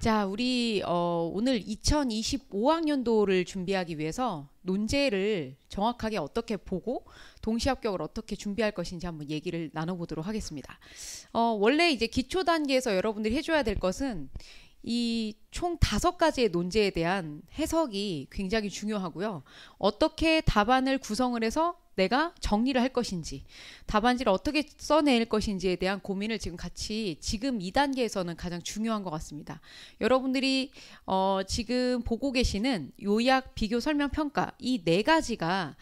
자, 우리 오늘 2025학년도를 준비하기 위해서 논제를 정확하게 어떻게 보고 동시 합격을 어떻게 준비할 것인지 한번 얘기를 나눠보도록 하겠습니다. 원래 이제 기초 단계에서 여러분들이 해줘야 될 것은 이 총 5가지의 논제에 대한 해석이 굉장히 중요하고요. 어떻게 답안을 구성을 해서 내가 정리를 할 것인지, 답안지를 어떻게 써낼 것인지에 대한 고민을 지금 같이 지금 2단계에서는 가장 중요한 것 같습니다. 여러분들이 지금 보고 계시는 요약, 비교, 설명, 평가 이 4가지가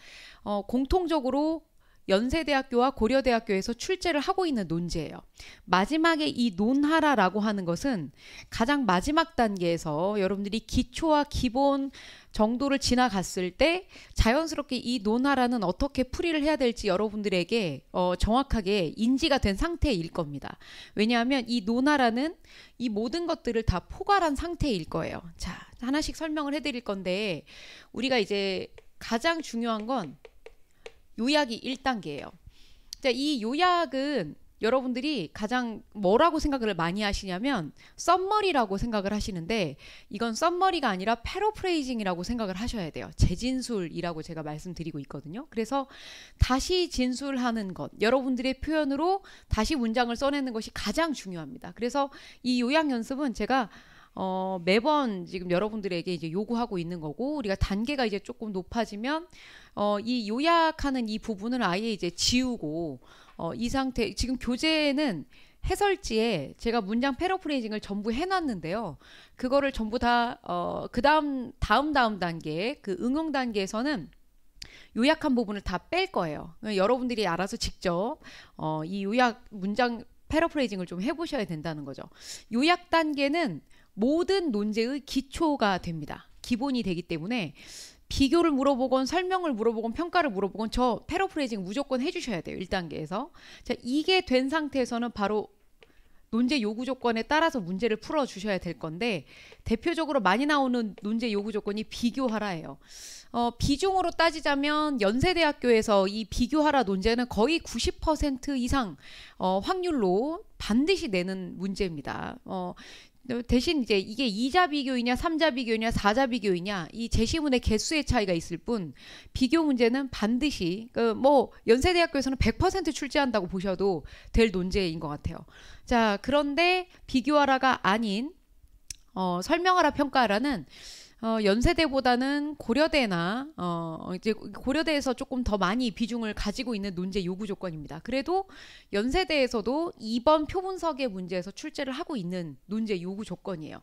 공통적으로 연세대학교와 고려대학교에서 출제를 하고 있는 논제예요. 마지막에 이 논하라라고 하는 것은 가장 마지막 단계에서 여러분들이 기초와 기본 정도를 지나갔을 때 자연스럽게 이 논하라는 어떻게 풀이를 해야 될지 여러분들에게 정확하게 인지가 된 상태일 겁니다. 왜냐하면 이 논하라는 이 모든 것들을 다 포괄한 상태일 거예요. 자, 하나씩 설명을 해드릴 건데 우리가 이제 가장 중요한 건 요약이 1단계예요. 자, 이 요약은 여러분들이 가장 뭐라고 생각을 많이 하시냐면 썸머리라고 생각을 하시는데 이건 썸머리가 아니라 패러프레이징이라고 생각을 하셔야 돼요. 재진술이라고 제가 말씀드리고 있거든요. 그래서 다시 진술하는 것, 여러분들의 표현으로 다시 문장을 써내는 것이 가장 중요합니다. 그래서 이 요약 연습은 제가 매번 지금 여러분들에게 이제 요구하고 있는 거고, 우리가 단계가 이제 조금 높아지면 이 요약하는 이 부분을 아예 이제 지우고 이 상태, 지금 교재에는 해설지에 제가 문장 패러프레이징을 전부 해놨는데요. 그거를 전부 다 그 다음 단계, 그 응용 단계에서는 요약한 부분을 다 뺄 거예요. 여러분들이 알아서 직접 이 요약 문장 패러프레이징을 좀 해보셔야 된다는 거죠. 요약 단계는 모든 논제의 기초가 됩니다. 기본이 되기 때문에 비교를 물어보건 설명을 물어보건 평가를 물어보건 저 패러프레이징 무조건 해주셔야 돼요. 1단계에서. 자, 이게 된 상태에서는 바로 논제 요구 조건에 따라서 문제를 풀어주셔야 될 건데 대표적으로 많이 나오는 논제 요구 조건이 비교하라예요. 비중으로 따지자면 연세대학교에서 이 비교하라 논제는 거의 90% 이상 확률로 반드시 내는 문제입니다. 대신 이제 이게 2자 비교이냐 3자 비교이냐 4자 비교이냐 이 제시문의 개수의 차이가 있을 뿐 비교 문제는 반드시 뭐 연세대학교에서는 100% 출제한다고 보셔도 될 논제인 것 같아요. 자, 그런데 비교하라가 아닌 설명하라 평가하라는 연세대보다는 고려대나 이제 고려대에서 조금 더 많이 비중을 가지고 있는 논제 요구 조건입니다. 그래도 연세대에서도 2번 표분석의 문제에서 출제를 하고 있는 논제 요구 조건이에요.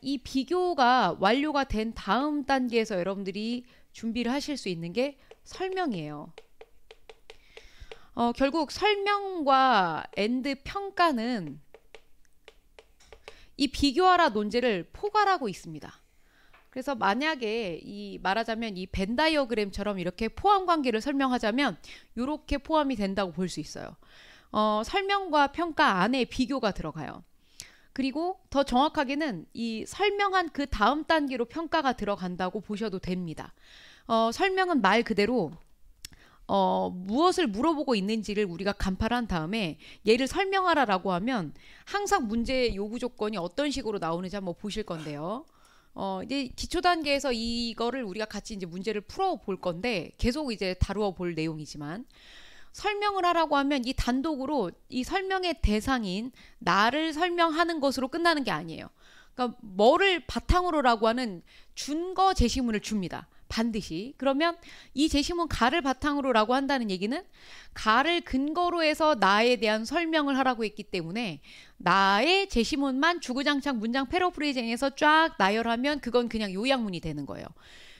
이 비교가 완료가 된 다음 단계에서 여러분들이 준비를 하실 수 있는 게 설명이에요. 결국 설명과 엔드 평가는 이 비교하라 논제를 포괄하고 있습니다. 그래서 만약에 이 말하자면 이 벤 다이어그램처럼 이렇게 포함 관계를 설명하자면 이렇게 포함이 된다고 볼 수 있어요. 설명과 평가 안에 비교가 들어가요. 그리고 더 정확하게는 이 설명한 그 다음 단계로 평가가 들어간다고 보셔도 됩니다. 설명은 말 그대로 무엇을 물어보고 있는지를 우리가 간파를 한 다음에 얘를 설명하라라고 하면 항상 문제 요구 조건이 어떤 식으로 나오는지 한번 보실 건데요. 이제 기초 단계에서 이거를 우리가 같이 이제 문제를 풀어 볼 건데 계속 이제 다루어 볼 내용이지만 설명을 하라고 하면 이 단독으로 이 설명의 대상인 나를 설명하는 것으로 끝나는 게 아니에요. 그러니까 뭐를 바탕으로라고 하는 준거 제시문을 줍니다. 반드시. 그러면 이 제시문 가를 바탕으로라고 한다는 얘기는 가를 근거로 해서 나에 대한 설명을 하라고 했기 때문에 나의 제시문만 주구장창 문장 패러프레이징해서 쫙 나열하면 그건 그냥 요약문이 되는 거예요.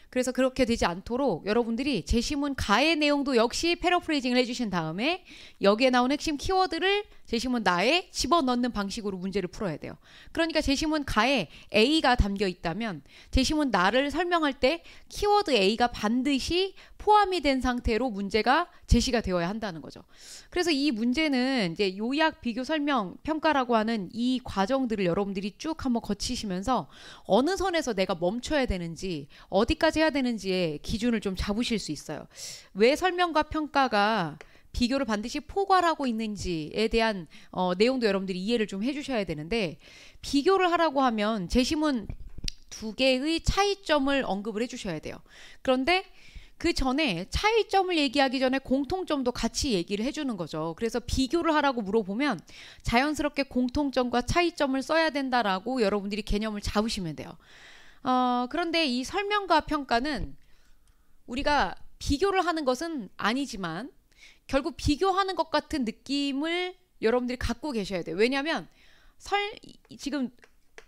그래서 그렇게 되지 않도록 여러분들이 제시문 가의 내용도 역시 패러프레이징을 해주신 다음에 여기에 나온 핵심 키워드를 제시문 나에 집어넣는 방식으로 문제를 풀어야 돼요. 그러니까 제시문 가에 A가 담겨 있다면 제시문 나를 설명할 때 키워드 A가 반드시 포함이 된 상태로 문제가 제시가 되어야 한다는 거죠. 그래서 이 문제는 이제 요약, 비교, 설명, 평가라고 하는 이 과정들을 여러분들이 쭉 한번 거치시면서 어느 선에서 내가 멈춰야 되는지 어디까지 해야 되는지의 기준을 좀 잡으실 수 있어요. 왜 설명과 평가가 비교를 반드시 포괄하고 있는지에 대한 내용도 여러분들이 이해를 좀 해주셔야 되는데, 비교를 하라고 하면 제시문 두 개의 차이점을 언급을 해주셔야 돼요. 그런데 그 전에 차이점을 얘기하기 전에 공통점도 같이 얘기를 해주는 거죠. 그래서 비교를 하라고 물어보면 자연스럽게 공통점과 차이점을 써야 된다라고 여러분들이 개념을 잡으시면 돼요. 그런데 이 설명과 평가는 우리가 비교를 하는 것은 아니지만 결국 비교하는 것 같은 느낌을 여러분들이 갖고 계셔야 돼요. 왜냐하면 지금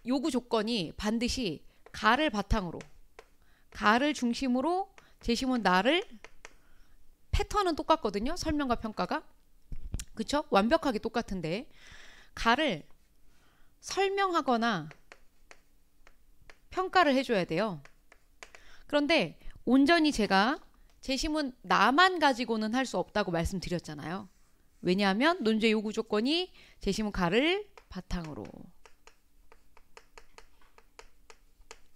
요구 조건이 반드시 가를 바탕으로, 가를 중심으로 제시문 나를, 패턴은 똑같거든요. 설명과 평가가. 그쵸? 완벽하게 똑같은데 가를 설명하거나 평가를 해줘야 돼요. 그런데 온전히 제가 제시문 나만 가지고는 할 수 없다고 말씀드렸잖아요. 왜냐하면 논제 요구 조건이 제시문 가를 바탕으로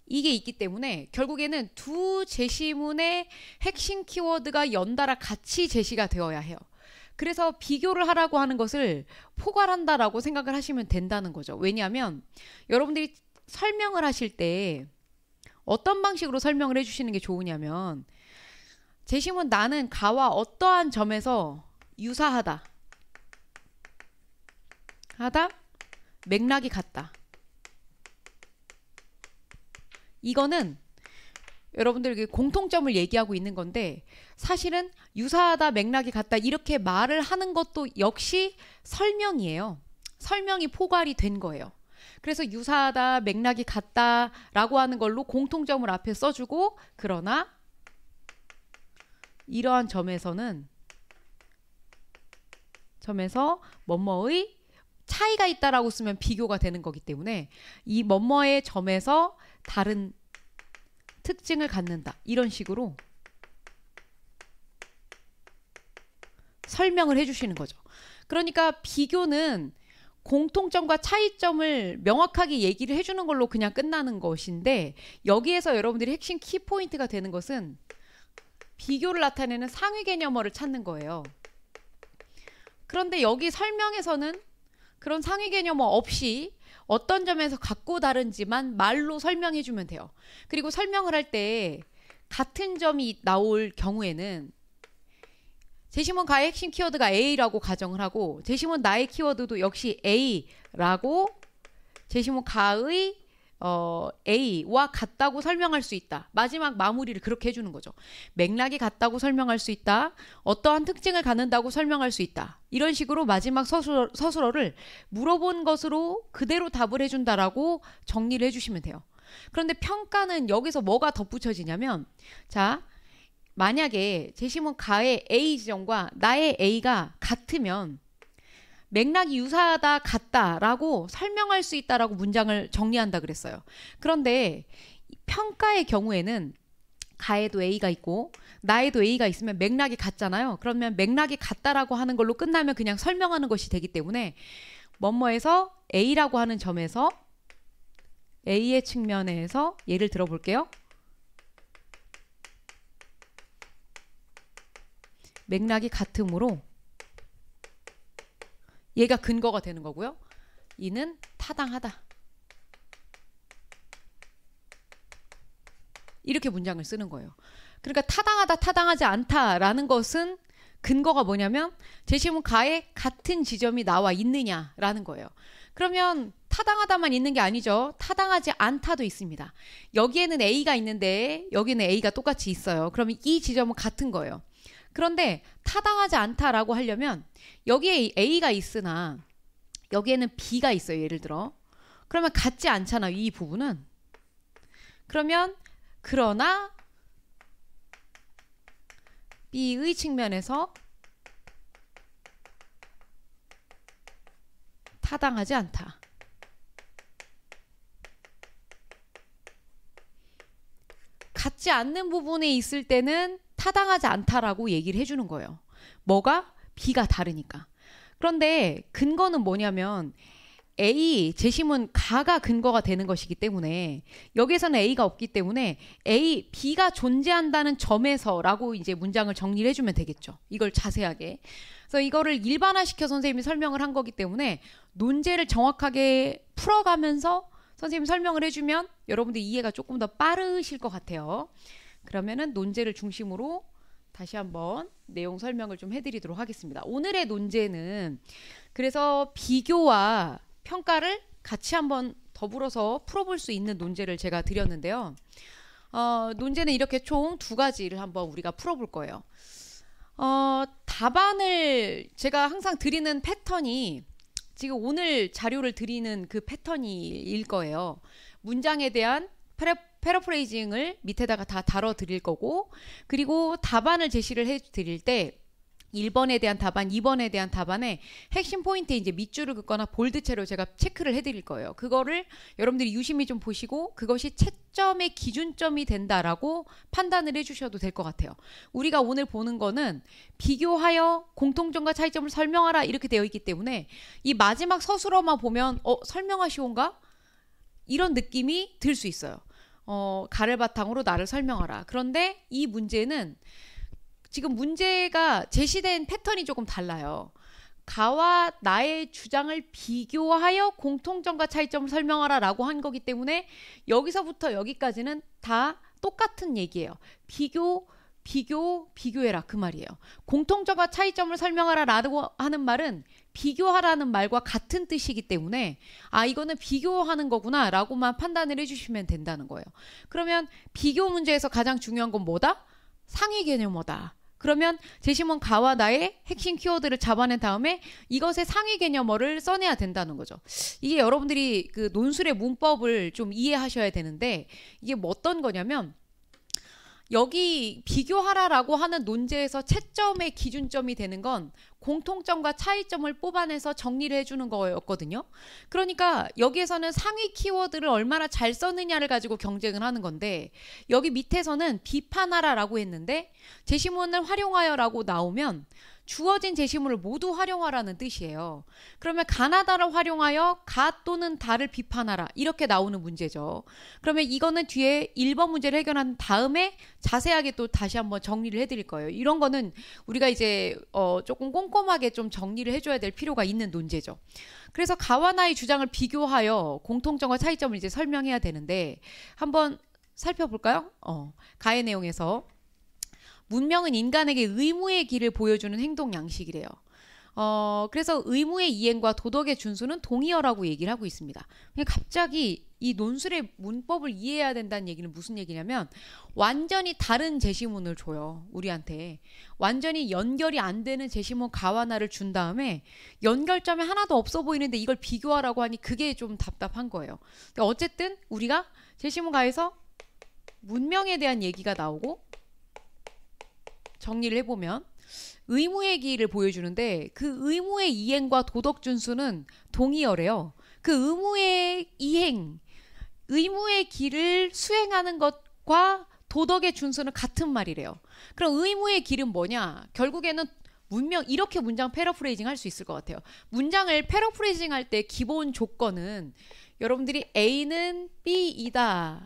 이게 있기 때문에 결국에는 두 제시문의 핵심 키워드가 연달아 같이 제시가 되어야 해요. 그래서 비교를 하라고 하는 것을 포괄한다라고 생각을 하시면 된다는 거죠. 왜냐하면 여러분들이 설명을 하실 때 어떤 방식으로 설명을 해주시는 게 좋으냐면, 제시문 나는 가와 어떠한 점에서 유사하다, 맥락이 같다. 이거는 여러분들 공통점을 얘기하고 있는 건데, 사실은 유사하다, 맥락이 같다 이렇게 말을 하는 것도 역시 설명이에요. 설명이 포괄이 된 거예요. 그래서 유사하다, 맥락이 같다라고 하는 걸로 공통점을 앞에 써주고, 그러나 이러한 점에서 뭐뭐의 차이가 있다라고 쓰면 비교가 되는 거기 때문에 이 뭐뭐의 점에서 다른 특징을 갖는다, 이런 식으로 설명을 해주시는 거죠. 그러니까 비교는 공통점과 차이점을 명확하게 얘기를 해주는 걸로 그냥 끝나는 것인데, 여기에서 여러분들이 핵심 키포인트가 되는 것은 비교를 나타내는 상위 개념어를 찾는 거예요. 그런데 여기 설명에서는 그런 상위 개념어 없이 어떤 점에서 각고 다른지만 말로 설명해주면 돼요. 그리고 설명을 할 때 같은 점이 나올 경우에는 제시문 가의 핵심 키워드가 A라고 가정을 하고, 제시문 나의 키워드도 역시 A라고 제시문 가의 A와 같다고 설명할 수 있다. 마지막 마무리를 그렇게 해주는 거죠. 맥락이 같다고 설명할 수 있다. 어떠한 특징을 갖는다고 설명할 수 있다. 이런 식으로 마지막 서술어를 물어본 것으로 그대로 답을 해준다라고 정리를 해주시면 돼요. 그런데 평가는 여기서 뭐가 덧붙여지냐면, 자, 만약에 제시문 가의 A 지점과 나의 A가 같으면 맥락이 유사하다, 같다라고 설명할 수 있다라고 문장을 정리한다 그랬어요. 그런데 평가의 경우에는 가에도 A가 있고 나에도 A가 있으면 맥락이 같잖아요. 그러면 맥락이 같다라고 하는 걸로 끝나면 그냥 설명하는 것이 되기 때문에 뭐뭐에서 A라고 하는 점에서 A의 측면에서 예를 들어 볼게요. 맥락이 같으므로 얘가 근거가 되는 거고요. 이는 타당하다. 이렇게 문장을 쓰는 거예요. 그러니까 타당하다, 타당하지 않다라는 것은 근거가 뭐냐면 제시문 가에 같은 지점이 나와 있느냐라는 거예요. 그러면 타당하다만 있는 게 아니죠. 타당하지 않다도 있습니다. 여기에는 A가 있는데 여기는 A가 똑같이 있어요. 그러면 이 지점은 같은 거예요. 그런데 타당하지 않다라고 하려면 여기에 A가 있으나 여기에는 B가 있어요. 예를 들어. 그러면 같지 않잖아요. 이 부분은. 그러나 B의 측면에서 타당하지 않다. 같지 않는 부분에 있을 때는 타당하지 않다라고 얘기를 해주는 거예요. 뭐가? B가 다르니까. 그런데 근거는 뭐냐면 A, 재심은 가가 근거가 되는 것이기 때문에 여기에서는 A가 없기 때문에 A, B가 존재한다는 점에서라고 이제 문장을 정리를 해주면 되겠죠. 이걸 자세하게. 그래서 이거를 일반화시켜 선생님이 설명을 한 거기 때문에 논제를 정확하게 풀어가면서 선생님이 설명을 해주면 여러분들 이해가 조금 더 빠르실 것 같아요. 그러면은 논제를 중심으로 다시 한번 내용 설명을 좀 해드리도록 하겠습니다. 오늘의 논제는 그래서 비교와 평가를 같이 한번 더불어서 풀어볼 수 있는 논제를 제가 드렸는데요. 논제는 이렇게 총 두 가지를 한번 우리가 풀어볼 거예요. 답안을 제가 항상 드리는 패턴이 지금 오늘 자료를 드리는 그 패턴일 거예요. 문장에 대한 패러프레이징을 밑에다가 다 다뤄 드릴 거고, 그리고 답안을 제시를 해 드릴 때 1번에 대한 답안, 2번에 대한 답안에 핵심 포인트에 이제 밑줄을 긋거나 볼드체로 제가 체크를 해드릴 거예요. 그거를 여러분들이 유심히 좀 보시고 그것이 채점의 기준점이 된다라고 판단을 해주셔도 될 것 같아요. 우리가 오늘 보는 거는 비교하여 공통점과 차이점을 설명하라 이렇게 되어 있기 때문에 이 마지막 서술어만 보면 설명하시온가? 이런 느낌이 들 수 있어요. 가를 바탕으로 나를 설명하라. 그런데 이 문제는 지금 문제가 제시된 패턴이 조금 달라요. 가와 나의 주장을 비교하여 공통점과 차이점을 설명하라 라고 한 거기 때문에 여기서부터 여기까지는 다 똑같은 얘기예요. 비교해라 그 말이에요. 공통점과 차이점을 설명하라 라고 하는 말은 비교하라는 말과 같은 뜻이기 때문에 이거는 비교하는 거구나 라고만 판단을 해주시면 된다는 거예요. 그러면 비교 문제에서 가장 중요한 건 뭐다? 상위 개념어다. 그러면 제시문 가와 나의 핵심 키워드를 잡아낸 다음에 이것의 상위 개념어를 써내야 된다는 거죠. 이게 여러분들이 그 논술의 문법을 좀 이해하셔야 되는데 이게 뭐 어떤 거냐면 여기 비교하라라고 하는 논제에서 채점의 기준점이 되는 건 공통점과 차이점을 뽑아내서 정리를 해주는 거였거든요. 그러니까 여기에서는 상위 키워드를 얼마나 잘 썼느냐를 가지고 경쟁을 하는 건데 여기 밑에서는 비판하라라고 했는데 제시문을 활용하여라고 나오면 주어진 제시문을 모두 활용하라는 뜻이에요. 그러면 가나다를 활용하여 가 또는 다를 비판하라 이렇게 나오는 문제죠. 그러면 이거는 뒤에 1번 문제를 해결한 다음에 자세하게 또 다시 한번 정리를 해드릴 거예요. 이런 거는 우리가 이제 조금 꼼꼼하게 좀 정리를 해줘야 될 필요가 있는 논제죠. 그래서 가와 나의 주장을 비교하여 공통점과 차이점을 이제 설명해야 되는데 한번 살펴볼까요? 가의 내용에서 문명은 인간에게 의무의 길을 보여주는 행동 양식이래요. 그래서 의무의 이행과 도덕의 준수는 동의어라고 얘기를 하고 있습니다. 갑자기 이 논술의 문법을 이해해야 된다는 얘기는 무슨 얘기냐면 완전히 다른 제시문을 줘요. 우리한테. 완전히 연결이 안 되는 제시문 가와 나를 준 다음에 연결점이 하나도 없어 보이는데 이걸 비교하라고 하니 그게 좀 답답한 거예요. 어쨌든 우리가 제시문 가에서 문명에 대한 얘기가 나오고 정리를 해보면 의무의 길을 보여주는데 그 의무의 이행과 도덕 준수는 동의어래요. 그 의무의 이행, 의무의 길을 수행하는 것과 도덕의 준수는 같은 말이래요. 그럼 의무의 길은 뭐냐? 결국에는 문명 이렇게 문장 패러프레이징 할 수 있을 것 같아요. 문장을 패러프레이징 할 때 기본 조건은 여러분들이 A는 B이다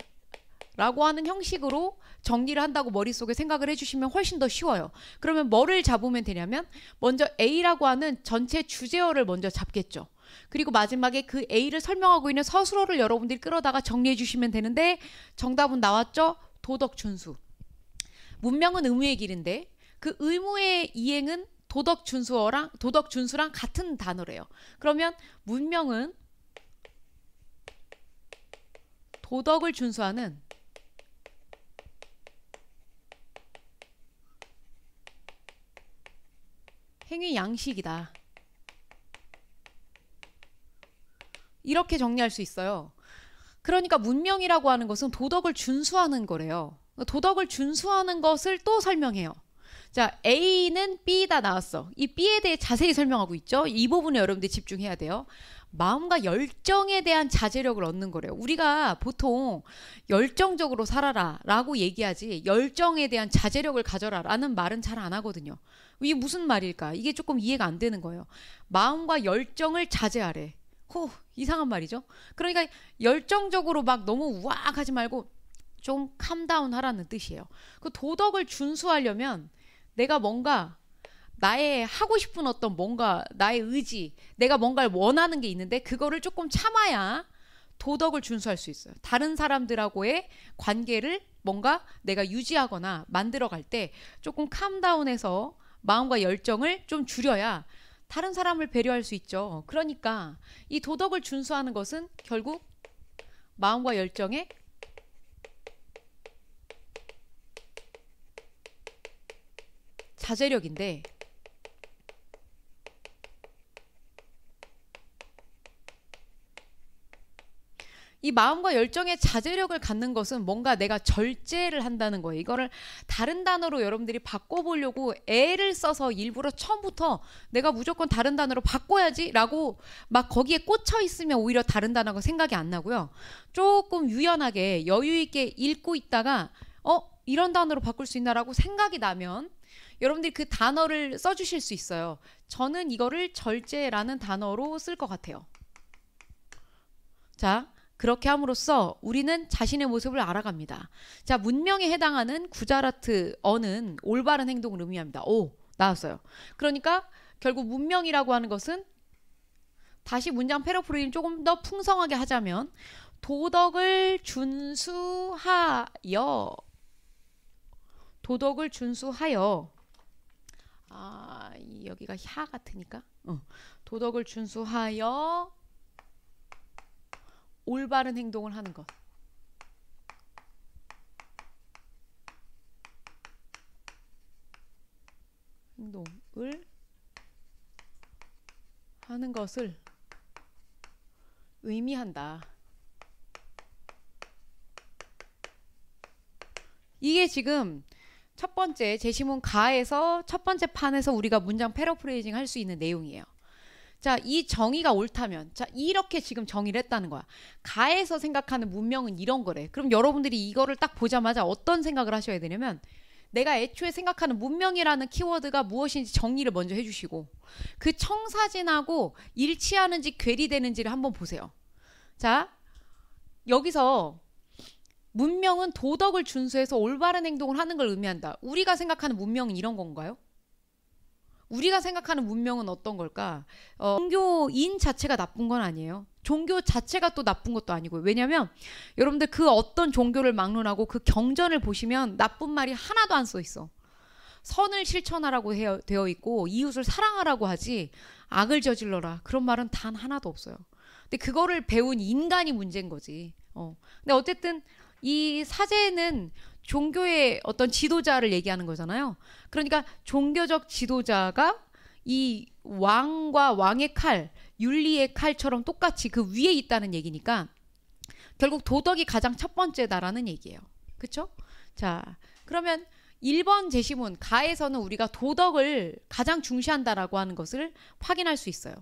라고 하는 형식으로 정리를 한다고 머릿속에 생각을 해주시면 훨씬 더 쉬워요. 그러면 뭐를 잡으면 되냐면 먼저 A라고 하는 전체 주제어를 먼저 잡겠죠. 그리고 마지막에 그 A를 설명하고 있는 서술어를 여러분들이 끌어다가 정리해 주시면 되는데 정답은 나왔죠? 도덕 준수. 문명은 의무의 길인데 그 의무의 이행은 도덕 준수랑 같은 단어래요. 그러면 문명은 도덕을 준수하는 행위 양식이다. 이렇게 정리할 수 있어요. 그러니까 문명이라고 하는 것은 도덕을 준수하는 거래요. 도덕을 준수하는 것을 또 설명해요. 자, A는 B다 나왔어. 이 B에 대해 자세히 설명하고 있죠. 이 부분에 여러분들이 집중해야 돼요. 마음과 열정에 대한 자제력을 얻는 거래요. 우리가 보통 열정적으로 살아라 라고 얘기하지 열정에 대한 자제력을 가져라 라는 말은 잘 안 하거든요. 이게 무슨 말일까? 이게 조금 이해가 안 되는 거예요. 마음과 열정을 자제하래. 이상한 말이죠. 그러니까 열정적으로 막 너무 우악 하지 말고 좀 캄다운 하라는 뜻이에요. 그 도덕을 준수하려면 내가 뭔가 나의 하고 싶은 어떤 뭔가 나의 의지, 내가 뭔가를 원하는 게 있는데 그거를 조금 참아야 도덕을 준수할 수 있어요. 다른 사람들하고의 관계를 뭔가 내가 유지하거나 만들어갈 때 조금 캄다운해서 마음과 열정을 좀 줄여야 다른 사람을 배려할 수 있죠. 그러니까 이 도덕을 준수하는 것은 결국 마음과 열정의 자제력인데, 이 마음과 열정의 자제력을 갖는 것은 뭔가 내가 절제를 한다는 거예요. 이거를 다른 단어로 여러분들이 바꿔보려고 애를 써서 일부러 처음부터 내가 무조건 다른 단어로 바꿔야지 라고 막 거기에 꽂혀 있으면 오히려 다른 단어가 생각이 안 나고요. 조금 유연하게 여유 있게 읽고 있다가 이런 단어로 바꿀 수 있나라고 생각이 나면 여러분들이 그 단어를 써주실 수 있어요. 저는 이거를 절제라는 단어로 쓸 것 같아요. 자, 그렇게 함으로써 우리는 자신의 모습을 알아갑니다. 자, 문명에 해당하는 구자라트 어는 올바른 행동을 의미합니다. 오, 나왔어요. 그러니까 결국 문명이라고 하는 것은, 다시 문장 패러프레이징 조금 더 풍성하게 하자면, 도덕을 준수하여, 도덕을 준수하여, 여기가 야 같으니까 도덕을 준수하여 올바른 행동을 하는 것. 행동을 하는 것을 의미한다. 이게 지금 첫 번째 제시문 가에서 첫 번째 판에서 우리가 문장 패러프레이징 할 수 있는 내용이에요. 자, 이 정의가 옳다면, 자, 이렇게 지금 정의를 했다는 거야. 가에서 생각하는 문명은 이런 거래. 그럼 여러분들이 이거를 딱 보자마자 어떤 생각을 하셔야 되냐면, 내가 애초에 생각하는 문명이라는 키워드가 무엇인지 정의를 먼저 해주시고, 그 청사진하고 일치하는지 괴리되는지를 한번 보세요. 자, 여기서 문명은 도덕을 준수해서 올바른 행동을 하는 걸 의미한다. 우리가 생각하는 문명은 이런 건가요? 우리가 생각하는 문명은 어떤 걸까? 종교인 자체가 나쁜 건 아니에요. 종교 자체가 또 나쁜 것도 아니고요. 왜냐하면 여러분들 그 어떤 종교를 막론하고 그 경전을 보시면 나쁜 말이 하나도 안 써 있어. 선을 실천하라고 되어 있고 이웃을 사랑하라고 하지 악을 저질러라 그런 말은 단 하나도 없어요. 근데 그거를 배운 인간이 문제인 거지. 근데 어쨌든 이 사제는 종교의 어떤 지도자를 얘기하는 거잖아요. 그러니까 종교적 지도자가 이 왕과 왕의 칼, 윤리의 칼처럼 똑같이 그 위에 있다는 얘기니까 결국 도덕이 가장 첫 번째다라는 얘기예요. 그렇죠? 자, 그러면 1번 제시문 가에서는 우리가 도덕을 가장 중시한다라고 하는 것을 확인할 수 있어요.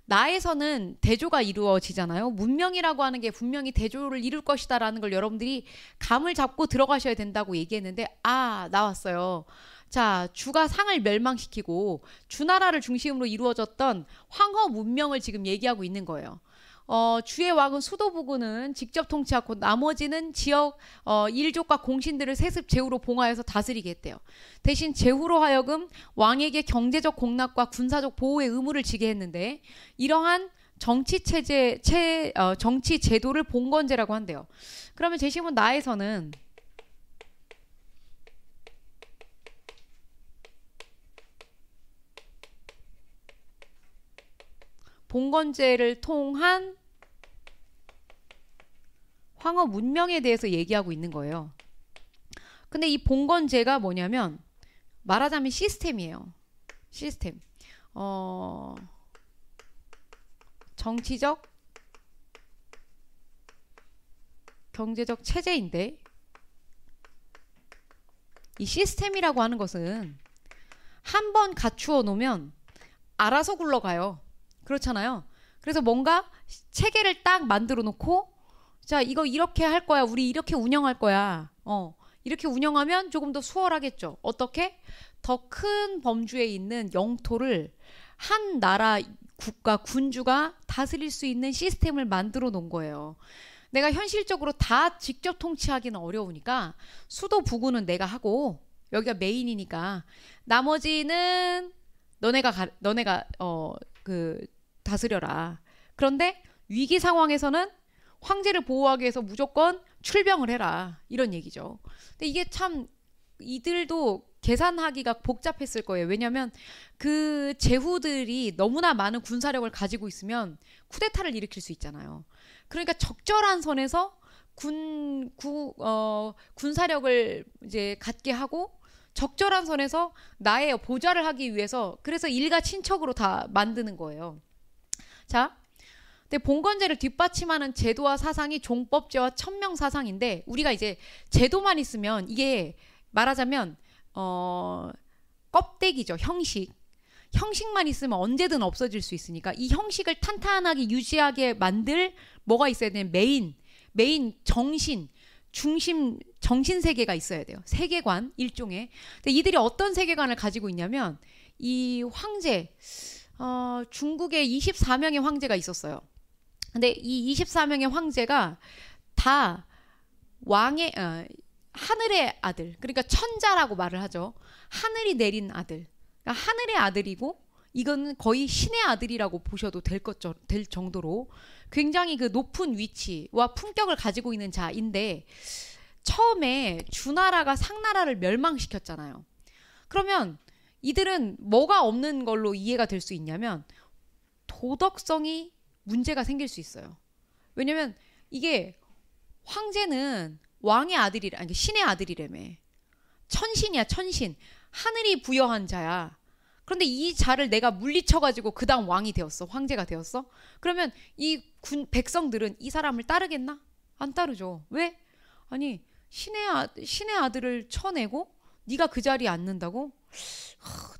나에서는 대조가 이루어지잖아요. 문명이라고 하는 게 분명히 대조를 이룰 것이다라는 걸 여러분들이 감을 잡고 들어가셔야 된다고 얘기했는데 나왔어요. 자, 주가 상을 멸망시키고 주나라를 중심으로 이루어졌던 황허 문명을 지금 얘기하고 있는 거예요. 주의 왕은 수도 부근은 직접 통치하고 나머지는 지역 일족과 공신들을 세습 제후로 봉하여서 다스리게 했대요. 대신 제후로 하여금 왕에게 경제적 공납과 군사적 보호의 의무를 지게 했는데 이러한 정치 제도를 봉건제라고 한대요. 그러면 제시문 나에서는 봉건제를 통한 황허 문명에 대해서 얘기하고 있는 거예요. 근데 이 봉건제가 뭐냐면 말하자면 시스템이에요. 시스템. 정치적, 경제적 체제인데 이 시스템이라고 하는 것은 한 번 갖추어 놓으면 알아서 굴러가요. 그렇잖아요. 그래서 뭔가 체계를 딱 만들어 놓고 자, 이거 이렇게 할 거야. 우리 이렇게 운영할 거야. 이렇게 운영하면 조금 더 수월하겠죠. 어떻게? 더 큰 범주에 있는 영토를 한 나라 국가, 군주가 다스릴 수 있는 시스템을 만들어 놓은 거예요. 내가 현실적으로 다 직접 통치하기는 어려우니까 수도 부구는 내가 하고 여기가 메인이니까 나머지는 너네가 다스려라. 그런데 위기 상황에서는 황제를 보호하기 위해서 무조건 출병을 해라. 이런 얘기죠. 근데 이게 참 이들도 계산하기가 복잡했을 거예요. 왜냐하면 그 제후들이 너무나 많은 군사력을 가지고 있으면 쿠데타를 일으킬 수 있잖아요. 그러니까 적절한 선에서 군사력을 이제 갖게 하고 적절한 선에서 나의 보좌를 하기 위해서 그래서 일가 친척으로 다 만드는 거예요. 자, 근데 봉건제를 뒷받침하는 제도와 사상이 종법제와 천명사상인데 우리가 이제 제도만 있으면 이게 말하자면 껍데기죠. 형식만 있으면 언제든 없어질 수 있으니까 이 형식을 탄탄하게 유지하게 만들 뭐가 있어야 되는 메인 중심 정신 세계가 있어야 돼요. 세계관 일종의. 근데 이들이 어떤 세계관을 가지고 있냐면 이 황제 중국에 24명의 황제가 있었어요. 근데 이 24명의 황제가 다 왕의 하늘의 아들, 그러니까 천자라고 말을 하죠. 하늘이 내린 아들, 그러니까 하늘의 아들이고 이거는 거의 신의 아들이라고 보셔도 될 정도로 굉장히 그 높은 위치와 품격을 가지고 있는 자인데 처음에 주나라가 상나라를 멸망시켰잖아요. 그러면 이들은 뭐가 없는 걸로 이해가 될 수 있냐면 도덕성이 문제가 생길 수 있어요. 왜냐면 이게 황제는 왕의 아들이라, 아니 신의 아들이라며. 천신이야, 천신. 하늘이 부여한 자야. 그런데 이 자를 내가 물리쳐가지고 그 다음 왕이 되었어. 황제가 되었어. 그러면 이 백성들은 이 사람을 따르겠나? 안 따르죠. 왜? 아니 신의 아들을 쳐내고 네가 그 자리에 앉는다고?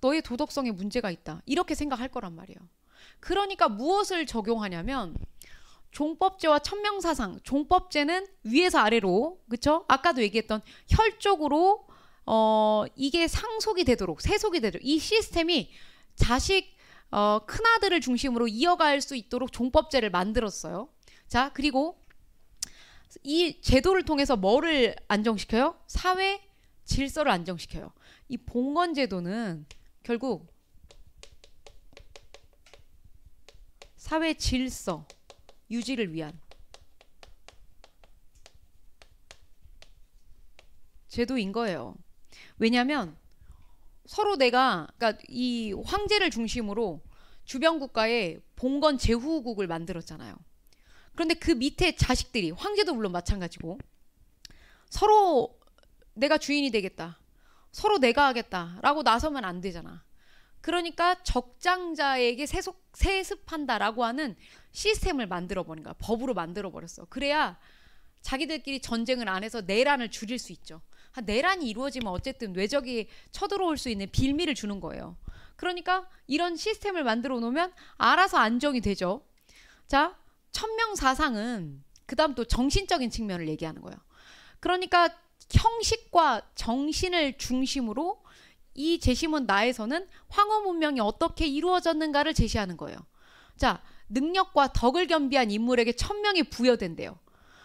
너의 도덕성에 문제가 있다. 이렇게 생각할 거란 말이에요. 그러니까 무엇을 적용하냐면 종법제와 천명사상. 종법제는 위에서 아래로, 그쵸? 아까도 얘기했던 혈족으로 이게 상속이 되도록, 세속이 되도록 이 시스템이 자식 큰아들을 중심으로 이어갈 수 있도록 종법제를 만들었어요. 자, 그리고 이 제도를 통해서 뭐를 안정시켜요? 사회 질서를 안정시켜요. 이 봉건제도는 결국 사회 질서 유지를 위한 제도인 거예요. 왜냐하면 서로 그러니까 이 황제를 중심으로 주변 국가에 봉건 제후국을 만들었잖아요. 그런데 그 밑에 자식들이, 황제도 물론 마찬가지고, 서로 내가 주인이 되겠다, 서로 내가 하겠다라고 나서면 안 되잖아. 그러니까 적장자에게 세습한다라고 하는 시스템을 만들어버린 거야. 법으로 만들어버렸어. 그래야 자기들끼리 전쟁을 안 해서 내란을 줄일 수 있죠. 내란이 이루어지면 어쨌든 외적이 쳐들어올 수 있는 빌미를 주는 거예요. 그러니까 이런 시스템을 만들어 놓으면 알아서 안정이 되죠. 자, 천명사상은 그 다음 또 정신적인 측면을 얘기하는 거예요. 그러니까 형식과 정신을 중심으로 이 제시문 나에서는 황후 문명이 어떻게 이루어졌는가를 제시하는 거예요. 자, 능력과 덕을 겸비한 인물에게 천명이 부여된대요.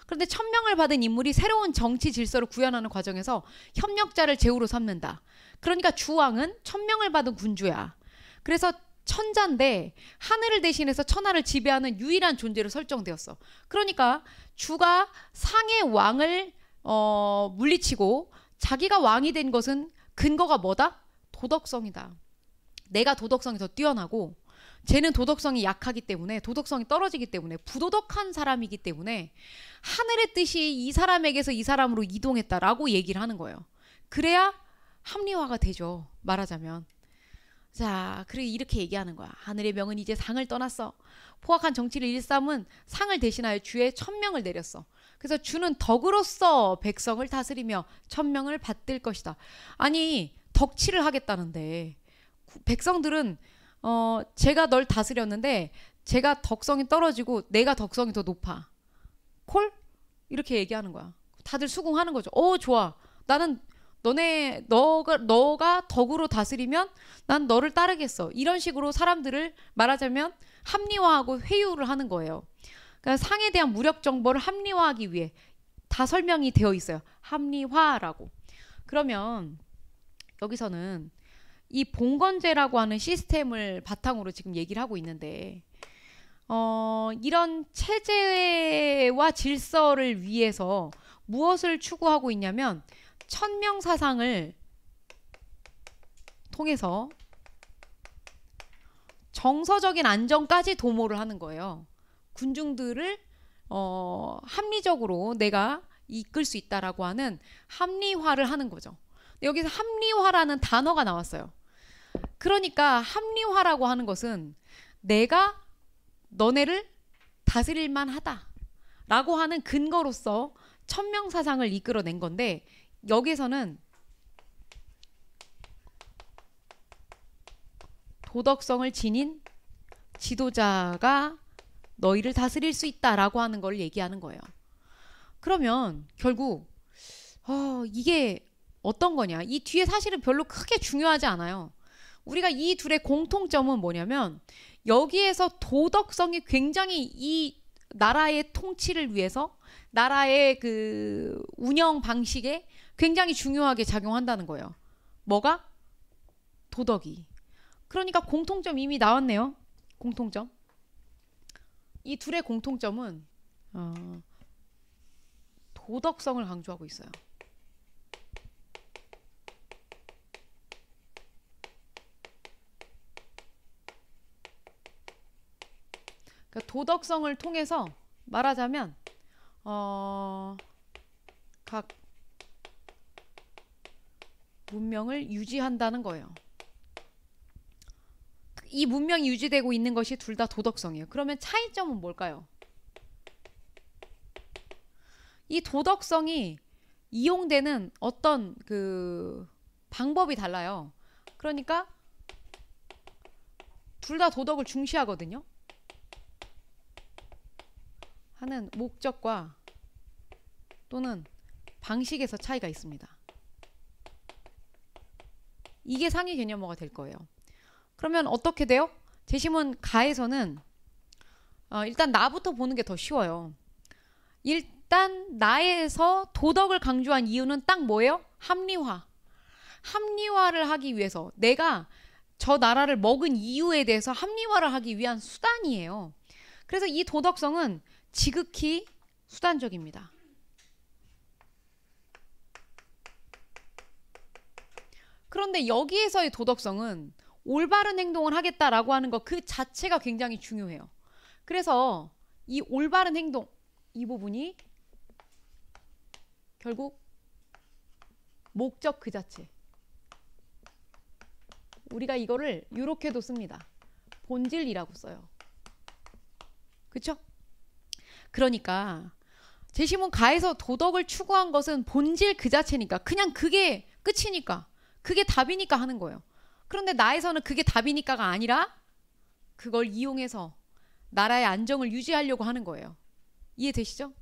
그런데 천명을 받은 인물이 새로운 정치 질서를 구현하는 과정에서 협력자를 제후로 삼는다. 그러니까 주왕은 천명을 받은 군주야. 그래서 천자인데 하늘을 대신해서 천하를 지배하는 유일한 존재로 설정되었어. 그러니까 주가 상의 왕을 물리치고 자기가 왕이 된 것은 근거가 뭐다? 도덕성이다. 내가 도덕성이 더 뛰어나고 쟤는 도덕성이 약하기 때문에, 도덕성이 떨어지기 때문에, 부도덕한 사람이기 때문에 하늘의 뜻이 이 사람에게서 이 사람으로 이동했다라고 얘기를 하는 거예요. 그래야 합리화가 되죠. 말하자면. 자, 그리고 이렇게 얘기하는 거야. 하늘의 명은 이제 상을 떠났어. 포악한 정치를 일삼은 상을 대신하여 주의 천명을 내렸어. 그래서 주는 덕으로서 백성을 다스리며 천명을 받들 것이다. 아니, 덕치를 하겠다는데 백성들은 제가 널 다스렸는데 제가 덕성이 떨어지고 내가 덕성이 더 높아. 콜? 이렇게 얘기하는 거야. 다들 수긍하는 거죠. 좋아. 나는 너가 덕으로 다스리면 난 너를 따르겠어. 이런 식으로 사람들을 말하자면 합리화하고 회유를 하는 거예요. 그러니까 상에 대한 무력 정보를 합리화하기 위해 다 설명이 되어 있어요. 합리화라고. 그러면 여기서는 이 봉건제라고 하는 시스템을 바탕으로 지금 얘기를 하고 있는데 이런 체제와 질서를 위해서 무엇을 추구하고 있냐면 천명사상을 통해서 정서적인 안정까지 도모를 하는 거예요. 군중들을 합리적으로 내가 이끌 수 있다라고 하는 합리화를 하는 거죠. 여기서 합리화라는 단어가 나왔어요. 그러니까 합리화라고 하는 것은 내가 너네를 다스릴 만하다라고 하는 근거로서 천명사상을 이끌어낸 건데 여기서는 도덕성을 지닌 지도자가 너희를 다스릴 수 있다라고 하는 걸 얘기하는 거예요. 그러면 결국 이게 어떤 거냐? 이 뒤에 사실은 별로 크게 중요하지 않아요. 우리가 이 둘의 공통점은 뭐냐면 여기에서 도덕성이 굉장히 이 나라의 통치를 위해서 나라의 그 운영 방식에 굉장히 중요하게 작용한다는 거예요. 뭐가? 도덕이. 그러니까 공통점 이미 나왔네요. 공통점. 이 둘의 공통점은 도덕성을 강조하고 있어요. 그러니까 도덕성을 통해서 말하자면 각 문명을 유지한다는 거예요. 이 문명이 유지되고 있는 것이 둘 다 도덕성이에요. 그러면 차이점은 뭘까요? 이 도덕성이 이용되는 어떤 그 방법이 달라요. 그러니까 둘 다 도덕을 중시하거든요. 하는 목적과 또는 방식에서 차이가 있습니다. 이게 상위 개념어가 될 거예요. 그러면 어떻게 돼요? 제시문 가에서는 일단 나부터 보는 게 더 쉬워요. 일단 나에서 도덕을 강조한 이유는 딱 뭐예요? 합리화. 합리화를 하기 위해서 내가 저 나라를 먹은 이유에 대해서 합리화를 하기 위한 수단이에요. 그래서 이 도덕성은 지극히 수단적입니다. 그런데 여기에서의 도덕성은 올바른 행동을 하겠다라고 하는 것 그 자체가 굉장히 중요해요. 그래서 이 올바른 행동 이 부분이 결국 목적 그 자체. 우리가 이거를 이렇게도 씁니다. 본질이라고 써요. 그쵸? 그러니까 제시문 가에서 도덕을 추구한 것은 본질 그 자체니까 그냥 그게 끝이니까 그게 답이니까 하는 거예요. 그런데 나에서는 그게 답이니까가 아니라 그걸 이용해서 나라의 안정을 유지하려고 하는 거예요. 이해되시죠?